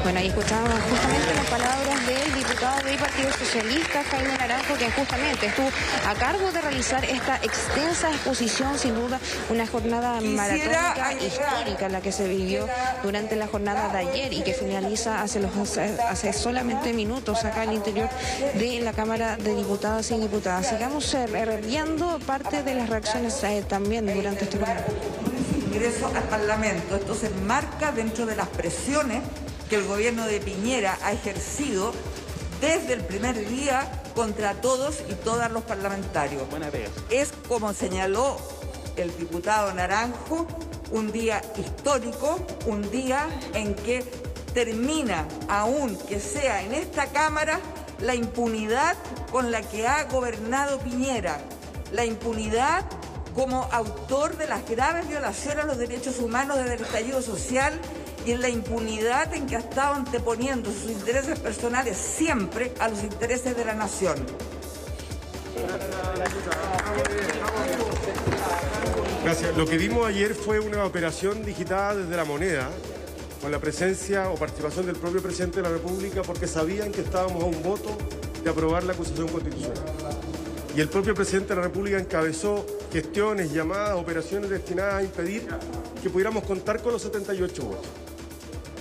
Bueno, ahí escuchábamos justamente las palabras del diputado del Partido Socialista, Jaime Naranjo, que justamente estuvo a cargo de realizar esta extensa exposición, sin duda una jornada maratónica histórica la que se vivió durante la jornada de ayer y que finaliza hace solamente minutos acá al interior de la Cámara de Diputadas y Diputadas. Sigamos viendo parte de las reacciones también durante este programa. Ingreso al Parlamento. Esto se enmarca dentro de las presiones que el gobierno de Piñera ha ejercido desde el primer día contra todos y todas los parlamentarios. Es, como señaló el diputado Naranjo, un día histórico, un día en que termina, aunque sea en esta Cámara, la impunidad con la que ha gobernado Piñera, la impunidad como autor de las graves violaciones a los derechos humanos desde el estallido social y en la impunidad en que ha estado anteponiendo sus intereses personales siempre a los intereses de la nación. Gracias. Lo que vimos ayer fue una operación digitada desde la moneda, con la presencia o participación del propio presidente de la República, porque sabían que estábamos a un voto de aprobar la acusación constitucional. Y el propio presidente de la República encabezó gestiones, llamadas, operaciones destinadas a impedir que pudiéramos contar con los 78 votos.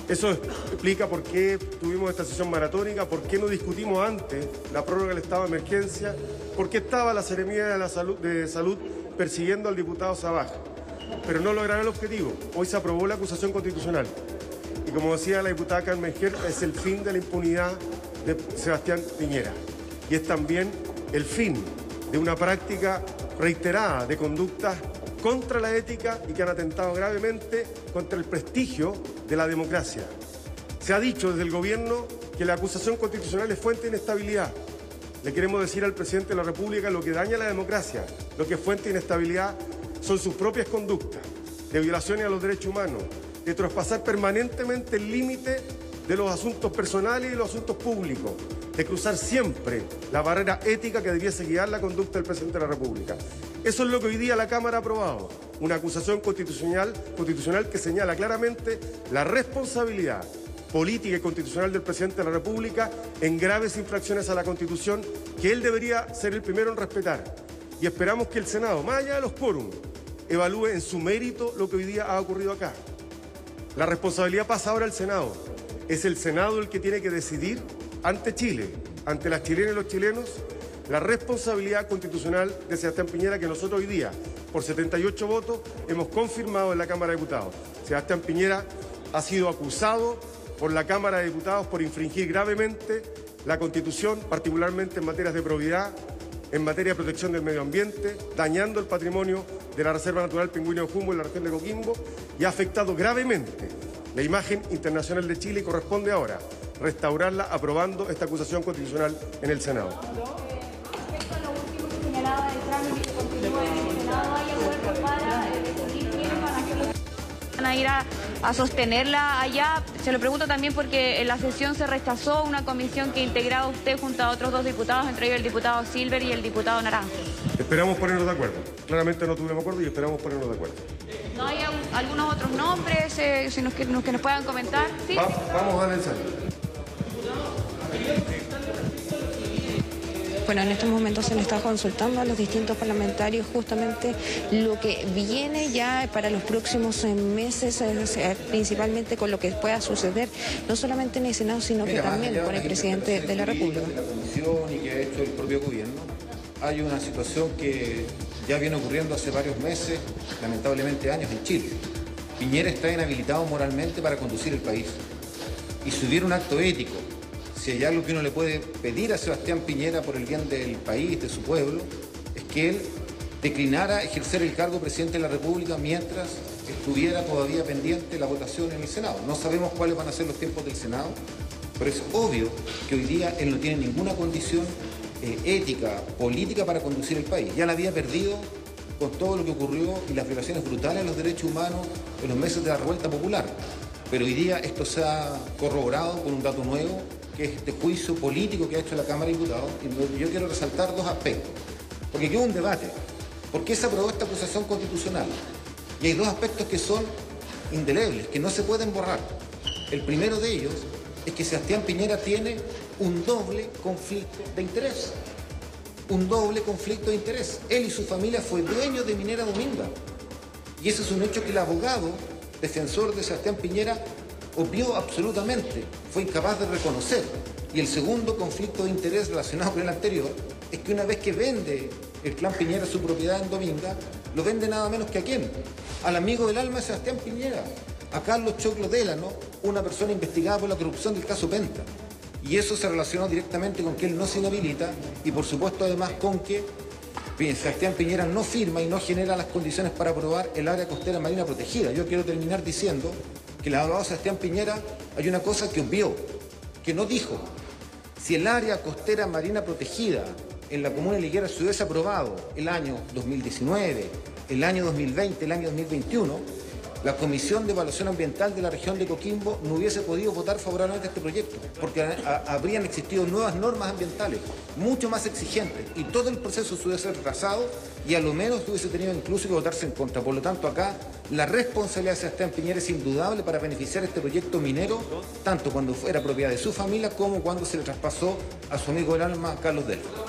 Eso explica por qué tuvimos esta sesión maratónica, por qué no discutimos antes la prórroga del estado de emergencia, por qué estaba la Seremía de Salud persiguiendo al diputado Sabaj. Pero no lograron el objetivo. Hoy se aprobó la acusación constitucional. Y como decía la diputada Carmen Ger, es el fin de la impunidad de Sebastián Piñera. Y es también el fin de una práctica reiterada de conductas contra la ética y que han atentado gravemente contra el prestigio de la democracia. Se ha dicho desde el gobierno que la acusación constitucional es fuente de inestabilidad. Le queremos decir al presidente de la República lo que daña la democracia, lo que es fuente de inestabilidad son sus propias conductas de violaciones a los derechos humanos, de traspasar permanentemente el límite de los asuntos personales y los asuntos públicos, de cruzar siempre la barrera ética que debiese guiar la conducta del presidente de la República. Eso es lo que hoy día la Cámara ha aprobado, una acusación constitucional que señala claramente la responsabilidad política y constitucional del presidente de la República en graves infracciones a la Constitución que él debería ser el primero en respetar. Y esperamos que el Senado, más allá de los quórum, evalúe en su mérito lo que hoy día ha ocurrido acá. La responsabilidad pasa ahora al Senado. Es el Senado el que tiene que decidir ante Chile, ante las chilenas y los chilenos, la responsabilidad constitucional de Sebastián Piñera que nosotros hoy día, por 78 votos, hemos confirmado en la Cámara de Diputados. Sebastián Piñera ha sido acusado por la Cámara de Diputados por infringir gravemente la Constitución, particularmente en materias de probidad, en materia de protección del medio ambiente, dañando el patrimonio de la Reserva Natural Pingüino de Jumbo en la región de Coquimbo y ha afectado gravemente la imagen internacional de Chile y corresponde ahora restaurarla aprobando esta acusación constitucional en el Senado. Respecto a lo último que señalaba del trámite que continúa en el Senado, ¿hay acuerdo para decidir quiénes van a hacerlo? ¿Van a ir a sostenerla allá? Se lo pregunto también porque en la sesión se rechazó una comisión que integraba usted junto a otros dos diputados, entre ellos el diputado Silver y el diputado Naranjo. Esperamos ponernos de acuerdo. Claramente no tuvimos acuerdo y esperamos ponernos de acuerdo. ¿No hay algunos otros nombres que nos puedan comentar? ¿Sí? Vamos a ensayo. Bueno, en estos momentos se le está consultando a los distintos parlamentarios justamente lo que viene ya para los próximos meses, principalmente con lo que pueda suceder, no solamente en el Senado, sino que también con el presidente de la República. La Comisión y que ha hecho el propio gobierno, hay una situación que ya viene ocurriendo hace varios meses, lamentablemente años, en Chile. Piñera está inhabilitado moralmente para conducir el país. Y si hubiera un acto ético, si hay algo que uno le puede pedir a Sebastián Piñera por el bien del país, de su pueblo, es que él declinara ejercer el cargo de presidente de la República mientras estuviera todavía pendiente la votación en el Senado. No sabemos cuáles van a ser los tiempos del Senado, pero es obvio que hoy día él no tiene ninguna condición ética, política para conducir el país. Ya la había perdido con todo lo que ocurrió y las violaciones brutales a los derechos humanos en los meses de la revuelta popular. Pero hoy día esto se ha corroborado con un dato nuevo, que es este juicio político que ha hecho la Cámara de Diputados, y yo quiero resaltar dos aspectos, porque aquí hubo un debate. ¿Por qué se aprobó esta acusación constitucional? Y hay dos aspectos que son indelebles, que no se pueden borrar. El primero de ellos es que Sebastián Piñera tiene un doble conflicto de interés. Un doble conflicto de interés. Él y su familia fue dueño de Minera Dominga. Y ese es un hecho que el abogado defensor de Sebastián Piñera obvió absolutamente, fue incapaz de reconocer. Y el segundo conflicto de interés relacionado con el anterior es que una vez que vende el clan Piñera su propiedad en Dominga, lo vende nada menos que ¿a quién? Al amigo del alma de Sebastián Piñera, a Carlos Choclo Delano, una persona investigada por la corrupción del caso Penta. Y eso se relacionó directamente con que él no se inhabilita y por supuesto además con que Sebastián Piñera no firma y no genera las condiciones para aprobar el área costera marina protegida. Yo quiero terminar diciendo que el abogado Sebastián Piñera hay una cosa que obvió, que no dijo. Si el área costera marina protegida en la comuna de Liguera se hubiese aprobado el año 2019, el año 2020, el año 2021, la Comisión de Evaluación Ambiental de la región de Coquimbo no hubiese podido votar favorablemente a este proyecto, porque habrían existido nuevas normas ambientales, mucho más exigentes, y todo el proceso se hubiese retrasado y a lo menos hubiese tenido incluso que votarse en contra. Por lo tanto, acá la responsabilidad de Sebastián Piñera es indudable para beneficiar este proyecto minero, tanto cuando era propiedad de su familia como cuando se le traspasó a su amigo del alma, Carlos Delano.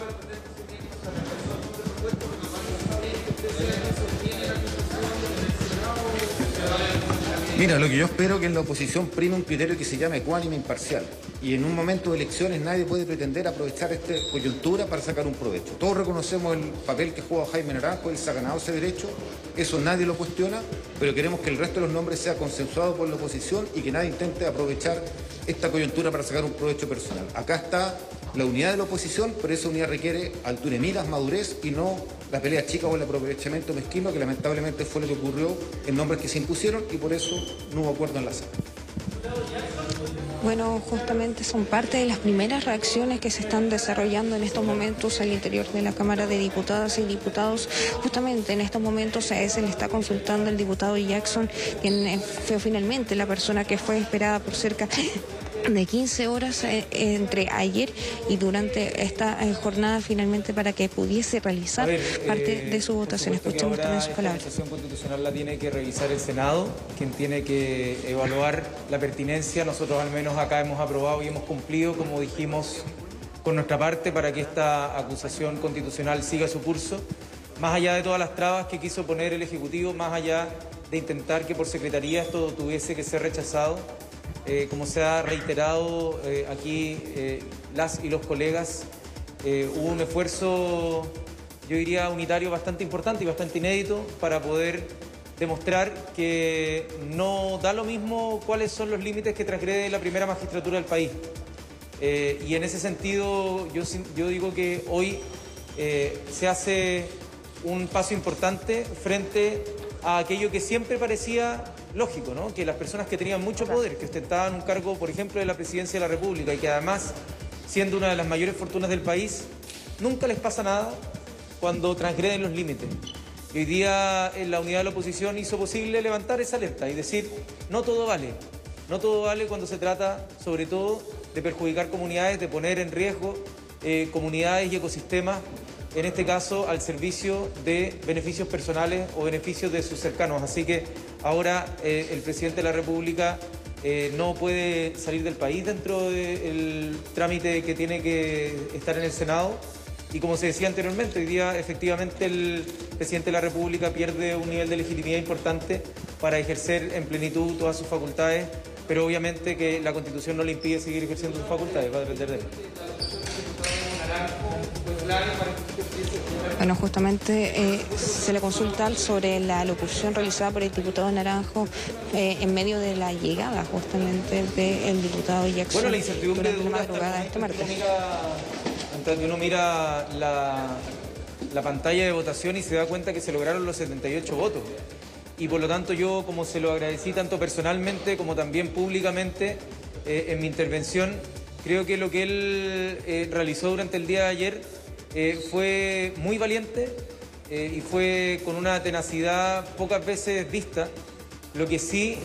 Mira, lo que yo espero es que en la oposición prime un criterio que se llame ecuánime imparcial. Y en un momento de elecciones nadie puede pretender aprovechar esta coyuntura para sacar un provecho. Todos reconocemos el papel que juega Jaime Naranjo, él se ha ganado ese derecho, eso nadie lo cuestiona, pero queremos que el resto de los nombres sea consensuado por la oposición y que nadie intente aprovechar esta coyuntura para sacar un provecho personal. Acá está la unidad de la oposición, pero esa unidad requiere altura de miras, madurez y no la pelea chica o el aprovechamiento mezquino, que lamentablemente fue lo que ocurrió en nombres que se impusieron y por eso no hubo acuerdo en la sala. Bueno, justamente son parte de las primeras reacciones que se están desarrollando en estos momentos al interior de la Cámara de Diputadas y Diputados. Justamente en estos momentos a ese le está consultando el diputado Jackson, quien fue finalmente la persona que fue esperada por cerca de 15 horas entre ayer y durante esta jornada finalmente para que pudiese realizar parte de su votación. Escuchemos también sus palabras. La sesión constitucional la tiene que revisar el Senado, quien tiene que evaluar la pertinencia. Nosotros al menos acá hemos aprobado y hemos cumplido, como dijimos, con nuestra parte para que esta acusación constitucional siga su curso, más allá de todas las trabas que quiso poner el Ejecutivo, más allá de intentar que por secretaría esto tuviese que ser rechazado. Como se ha reiterado aquí las y los colegas, hubo un esfuerzo, yo diría, unitario bastante importante y bastante inédito para poder demostrar que no da lo mismo cuáles son los límites que transgrede la primera magistratura del país. Y en ese sentido yo digo que hoy se hace un paso importante frente a aquello que siempre parecía lógico, ¿no? Que las personas que tenían mucho poder, que ostentaban un cargo, por ejemplo, de la presidencia de la República y que además, siendo una de las mayores fortunas del país, nunca les pasa nada cuando transgreden los límites. Y hoy día la unidad de la oposición hizo posible levantar esa alerta y decir, no todo vale. No todo vale cuando se trata, sobre todo, de perjudicar comunidades, de poner en riesgo comunidades y ecosistemas, en este caso al servicio de beneficios personales o beneficios de sus cercanos. Así que ahora el presidente de la República no puede salir del país dentro del trámite que tiene que estar en el Senado. Y como se decía anteriormente, hoy día efectivamente el presidente de la República pierde un nivel de legitimidad importante para ejercer en plenitud todas sus facultades, pero obviamente que la Constitución no le impide seguir ejerciendo sus facultades, va a depender de él. Bueno, justamente se le consulta sobre la locución realizada por el diputado Naranjo en medio de la llegada justamente del diputado Jackson. Bueno, la incertidumbre durante la madrugada de este martes. Uno mira la pantalla de votación y se da cuenta que se lograron los 78 votos. Y por lo tanto yo, como se lo agradecí tanto personalmente como también públicamente en mi intervención, creo que lo que él realizó durante el día de ayer fue muy valiente y fue con una tenacidad pocas veces vista, lo que sí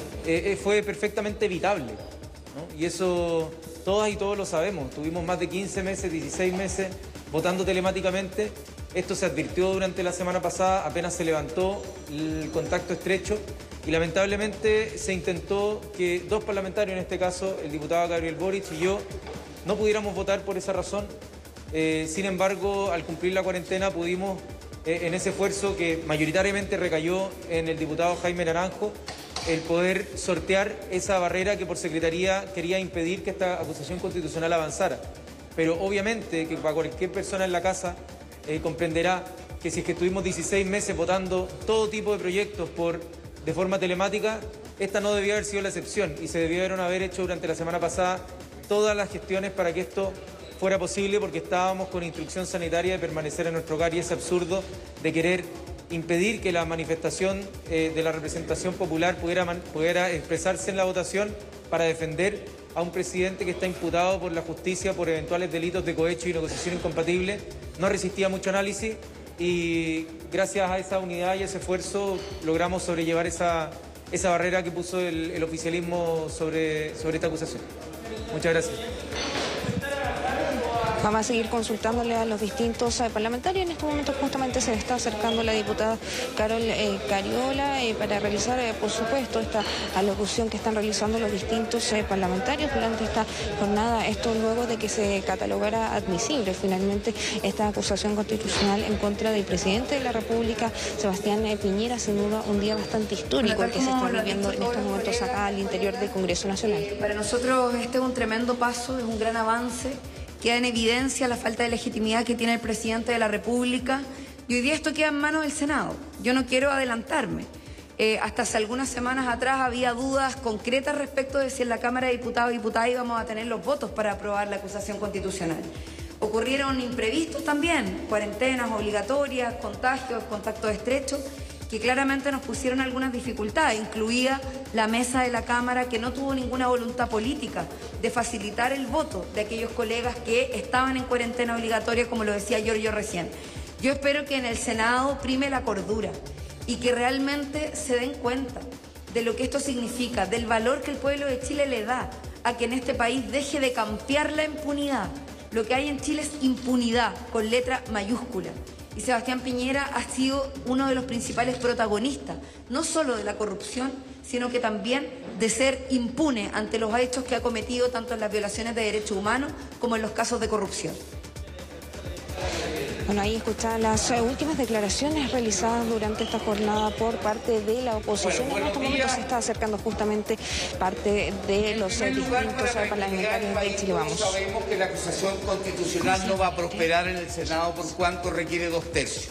fue perfectamente evitable, ¿no? Y eso todas y todos lo sabemos. Tuvimos más de 15 meses, 16 meses votando telemáticamente Esto se advirtió durante la semana pasada, apenas se levantó el contacto estrecho y lamentablemente se intentó que dos parlamentarios, en este caso el diputado Gabriel Boric y yo, no pudiéramos votar por esa razón. Sin embargo, al cumplir la cuarentena pudimos, en ese esfuerzo que mayoritariamente recayó en el diputado Jaime Naranjo, el poder sortear esa barrera que por secretaría quería impedir que esta acusación constitucional avanzara. Pero obviamente que para cualquier persona en la casa comprenderá que si es que estuvimos 16 meses votando todo tipo de proyectos de forma telemática, esta no debía haber sido la excepción y se debieron haber hecho durante la semana pasada todas las gestiones para que esto fuera posible, porque estábamos con instrucción sanitaria de permanecer en nuestro hogar y es absurdo de querer impedir que la manifestación de la representación popular pudiera expresarse en la votación para defender a un presidente que está imputado por la justicia por eventuales delitos de cohecho y negociación incompatible. No resistía mucho análisis y gracias a esa unidad y ese esfuerzo logramos sobrellevar esa barrera que puso el oficialismo sobre esta acusación. Muchas gracias. Vamos a seguir consultándole a los distintos parlamentarios. En este momento justamente se está acercando la diputada Carol Cariola para realizar, por supuesto, esta alocución que están realizando los distintos parlamentarios durante esta jornada. Esto luego de que se catalogara admisible finalmente esta acusación constitucional en contra del presidente de la República, Sebastián Piñera. Sin duda un día bastante histórico el que se está viviendo en estos momentos acá al interior del Congreso Nacional. Para nosotros este es un tremendo paso, es un gran avance. Queda en evidencia la falta de legitimidad que tiene el presidente de la República y hoy día esto queda en manos del Senado. Yo no quiero adelantarme. Hasta hace algunas semanas atrás había dudas concretas respecto de si en la Cámara de Diputados y Diputadas íbamos a tener los votos para aprobar la acusación constitucional. Ocurrieron imprevistos también, cuarentenas obligatorias, contagios, contactos estrechos, que claramente nos pusieron algunas dificultades, incluida la mesa de la Cámara, que no tuvo ninguna voluntad política de facilitar el voto de aquellos colegas que estaban en cuarentena obligatoria, como lo decía Giorgio recién. Yo espero que en el Senado prime la cordura y que realmente se den cuenta de lo que esto significa, del valor que el pueblo de Chile le da a que en este país deje de campear la impunidad. Lo que hay en Chile es impunidad, con letra mayúscula. Y Sebastián Piñera ha sido uno de los principales protagonistas, no solo de la corrupción, sino que también de ser impune ante los hechos que ha cometido tanto en las violaciones de derechos humanos como en los casos de corrupción. Bueno, ahí escuchan las últimas declaraciones realizadas durante esta jornada por parte de la oposición. En este momento se está acercando justamente parte de los distintos parlamentarios de Chile Vamos. Sabemos que la acusación constitucional no va a prosperar en el Senado por cuanto requiere 2 tercios.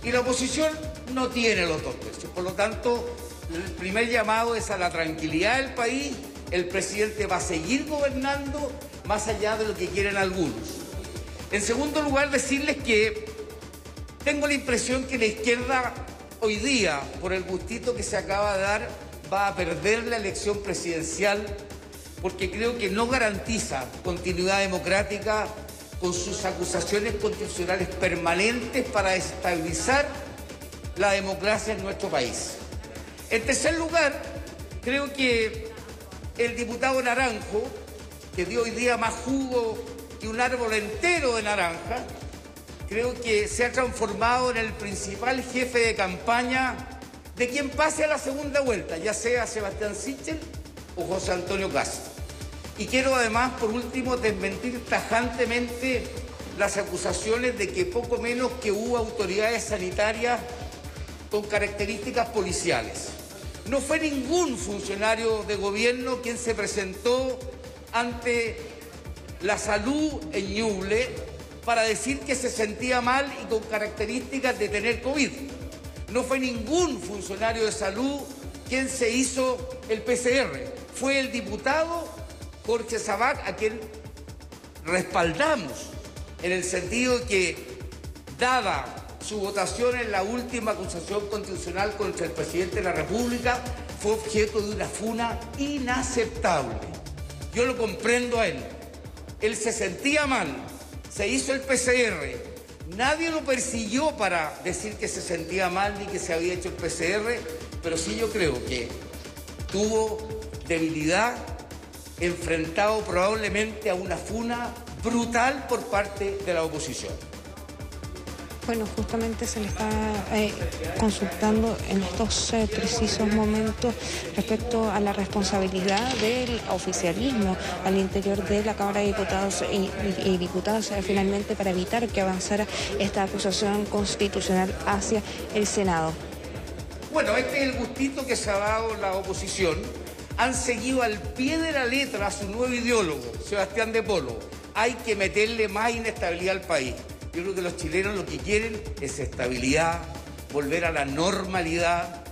Y la oposición no tiene los 2 tercios. Por lo tanto, el primer llamado es a la tranquilidad del país. El presidente va a seguir gobernando más allá de lo que quieren algunos. En segundo lugar, decirles que tengo la impresión que la izquierda hoy día, por el gustito que se acaba de dar, va a perder la elección presidencial porque creo que no garantiza continuidad democrática con sus acusaciones constitucionales permanentes para desestabilizar la democracia en nuestro país. En tercer lugar, creo que el diputado Naranjo, que dio hoy día más jugo que un árbol entero de naranja, creo que se ha transformado en el principal jefe de campaña de quien pase a la segunda vuelta, ya sea Sebastián Sichel o José Antonio Castro. Y quiero además, por último, desmentir tajantemente las acusaciones de que poco menos que hubo autoridades sanitarias con características policiales. No fue ningún funcionario de gobierno quien se presentó ante la salud en Ñuble para decir que se sentía mal y con características de tener COVID. No fue ningún funcionario de salud quien se hizo el PCR. Fue el diputado Jorge Sabac, a quien respaldamos en el sentido de que, dada su votación en la última acusación constitucional contra el presidente de la República, fue objeto de una funa inaceptable. Yo lo comprendo a él. Él se sentía mal, se hizo el PCR, nadie lo persiguió para decir que se sentía mal ni que se había hecho el PCR, pero sí yo creo que tuvo debilidad, enfrentado probablemente a una funa brutal por parte de la oposición. Bueno, justamente se le está consultando en estos precisos momentos respecto a la responsabilidad del oficialismo al interior de la Cámara de Diputados y Diputadas finalmente para evitar que avanzara esta acusación constitucional hacia el Senado. Bueno, este es el gustito que se ha dado la oposición. Han seguido al pie de la letra a su nuevo ideólogo, Sebastián de Polo. Hay que meterle más inestabilidad al país. Yo creo que los chilenos lo que quieren es estabilidad, volver a la normalidad,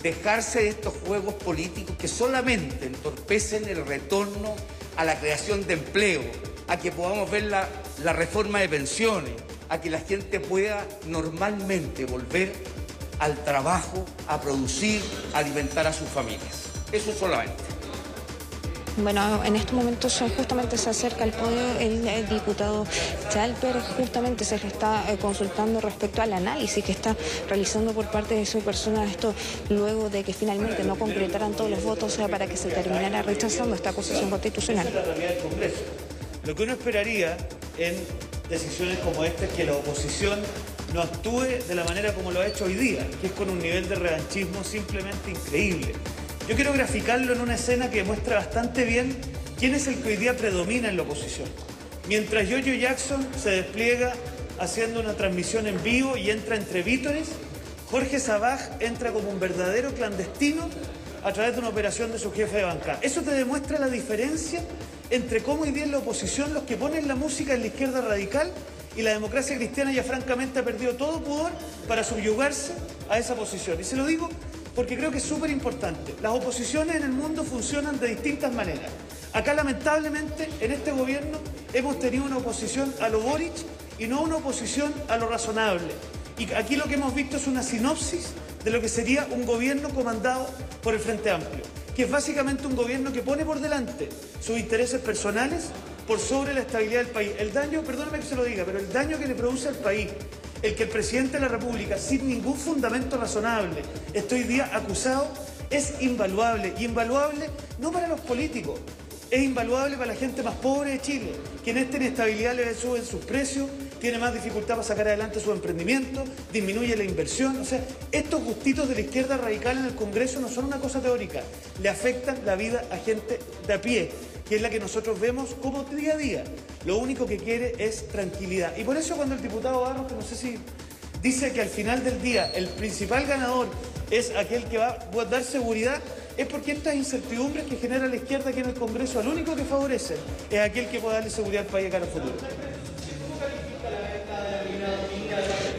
dejarse de estos juegos políticos que solamente entorpecen el retorno a la creación de empleo, a que podamos ver la reforma de pensiones, a que la gente pueda normalmente volver al trabajo, a producir, a alimentar a sus familias. Eso solamente. Bueno, en estos momentos justamente se acerca al podio el diputado Chalper, justamente se le está consultando respecto al análisis que está realizando por parte de su persona, esto luego de que finalmente no concretaran todos los votos para que se terminara rechazando esta acusación constitucional. Lo que uno esperaría en decisiones como esta es que la oposición no actúe de la manera como lo ha hecho hoy día, que es con un nivel de revanchismo simplemente increíble. Yo quiero graficarlo en una escena que muestra bastante bien quién es el que hoy día predomina en la oposición. Mientras Yoyo Jackson se despliega haciendo una transmisión en vivo y entra entre vítores, Jorge Sabaj entra como un verdadero clandestino a través de una operación de su jefe de bancada. Eso te demuestra la diferencia entre cómo hoy día en la oposición los que ponen la música en la izquierda radical y la democracia cristiana ya francamente ha perdido todo pudor para subyugarse a esa posición. Y se lo digo porque creo que es súper importante. Las oposiciones en el mundo funcionan de distintas maneras. Acá, lamentablemente, en este gobierno hemos tenido una oposición a lo Boric y no una oposición a lo razonable. Y aquí lo que hemos visto es una sinopsis de lo que sería un gobierno comandado por el Frente Amplio, que es básicamente un gobierno que pone por delante sus intereses personales por sobre la estabilidad del país. El daño, perdóname que se lo diga, pero el daño que le produce al país el que el presidente de la República, sin ningún fundamento razonable, esté hoy día acusado, es invaluable. Y invaluable no para los políticos, es invaluable para la gente más pobre de Chile, que en esta inestabilidad le suben sus precios, tiene más dificultad para sacar adelante su emprendimiento, disminuye la inversión. O sea, estos gustitos de la izquierda radical en el Congreso no son una cosa teórica, le afectan la vida a gente de a pie, que es la que nosotros vemos como día a día. Lo único que quiere es tranquilidad. Y por eso cuando el diputado Barros, que no sé si dice que al final del día el principal ganador es aquel que va a dar seguridad, es porque estas incertidumbres que genera la izquierda aquí en el Congreso, al único que favorece es aquel que pueda darle seguridad al país de cara al futuro.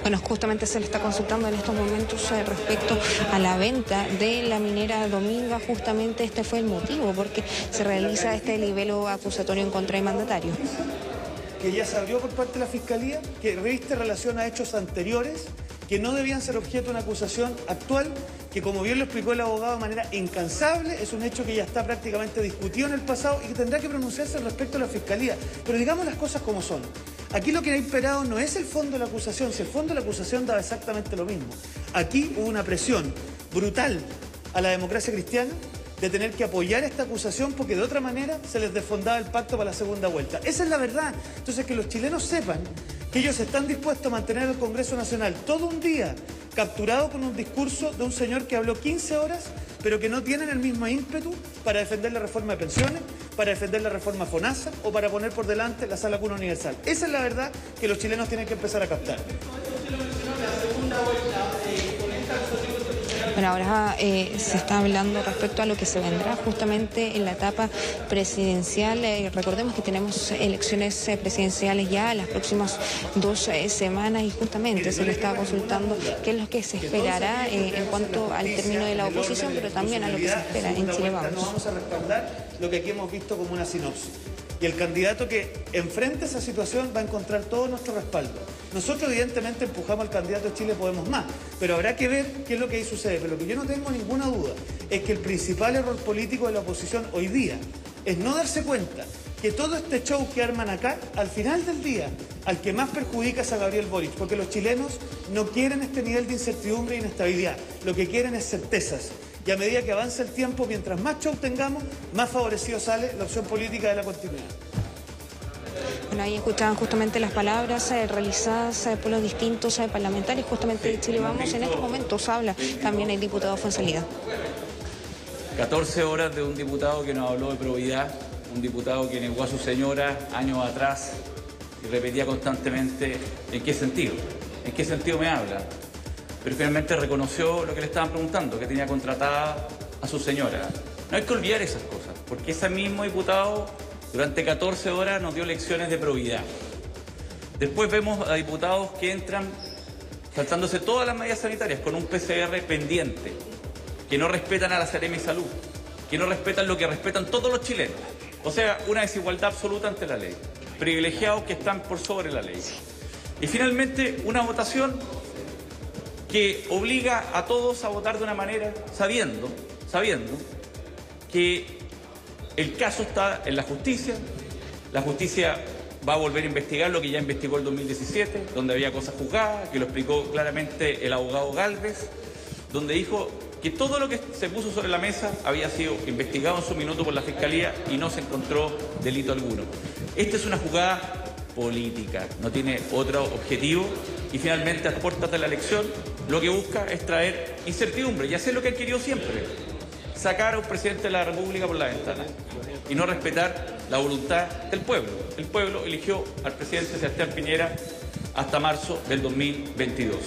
Bueno, justamente se le está consultando en estos momentos respecto a la venta de la minera Dominga. Justamente este fue el motivo porque se realiza este libelo acusatorio en contra del mandatario. Que ya se abrió por parte de la Fiscalía, que reviste relación a hechos anteriores, que no debían ser objeto de una acusación actual, que como bien lo explicó el abogado de manera incansable, es un hecho que ya está prácticamente discutido en el pasado y que tendrá que pronunciarse respecto a la Fiscalía. Pero digamos las cosas como son. Aquí lo que ha imperado no es el fondo de la acusación, si el fondo de la acusación daba exactamente lo mismo. Aquí hubo una presión brutal a la democracia cristiana de tener que apoyar esta acusación porque de otra manera se les desfondaba el pacto para la segunda vuelta. Esa es la verdad. Entonces, que los chilenos sepan que ellos están dispuestos a mantener el Congreso Nacional todo un día capturado con un discurso de un señor que habló 15 horas, pero que no tienen el mismo ímpetu para defender la reforma de pensiones, para defender la reforma FONASA o para poner por delante la sala cuna universal. Esa es la verdad que los chilenos tienen que empezar a captar. Bueno, ahora se está hablando respecto a lo que se vendrá justamente en la etapa presidencial. Recordemos que tenemos elecciones presidenciales ya las próximas 2 semanas y justamente se le está consultando qué es lo que se esperará en cuanto al término de la oposición, pero también a lo que se espera en Chile Vamos. No vamos a respaldar lo que aquí hemos visto como una sinopsis. Y el candidato que enfrente esa situación va a encontrar todo nuestro respaldo. Nosotros evidentemente empujamos al candidato de Chile Podemos Más, pero habrá que ver qué es lo que ahí sucede. Pero lo que yo no tengo ninguna duda es que el principal error político de la oposición hoy día es no darse cuenta que todo este show que arman acá, al final del día, al que más perjudica es a Gabriel Boric, porque los chilenos no quieren este nivel de incertidumbre e inestabilidad, lo que quieren es certezas. Y a medida que avanza el tiempo, mientras más show tengamos, más favorecido sale la opción política de la continuidad. Bueno, ahí escuchaban justamente las palabras realizadas por los distintos parlamentarios justamente de Chile Vamos. En estos momentos habla también el diputado Fuenzalida. 14 horas de un diputado que nos habló de probidad, un diputado que negó a su señora años atrás y repetía constantemente ¿en qué sentido? ¿En qué sentido me habla? Pero finalmente reconoció lo que le estaban preguntando, que tenía contratada a su señora. No hay que olvidar esas cosas, porque ese mismo diputado durante 14 horas nos dio lecciones de probidad. Después vemos a diputados que entran saltándose todas las medidas sanitarias con un PCR pendiente, que no respetan a la Seremi Salud, que no respetan lo que respetan todos los chilenos. O sea, una desigualdad absoluta ante la ley. Privilegiados que están por sobre la ley. Y finalmente, una votación que obliga a todos a votar de una manera sabiendo que el caso está en la justicia va a volver a investigar lo que ya investigó el 2017, donde había cosas juzgadas, que lo explicó claramente el abogado Gálvez, donde dijo que todo lo que se puso sobre la mesa había sido investigado en su minuto por la Fiscalía y no se encontró delito alguno. Esta es una jugada política, no tiene otro objetivo y finalmente a puertas de la elección lo que busca es traer incertidumbre y hacer lo que han querido siempre, sacar a un presidente de la República por la ventana y no respetar la voluntad del pueblo. El pueblo eligió al presidente Sebastián Piñera hasta marzo del 2022.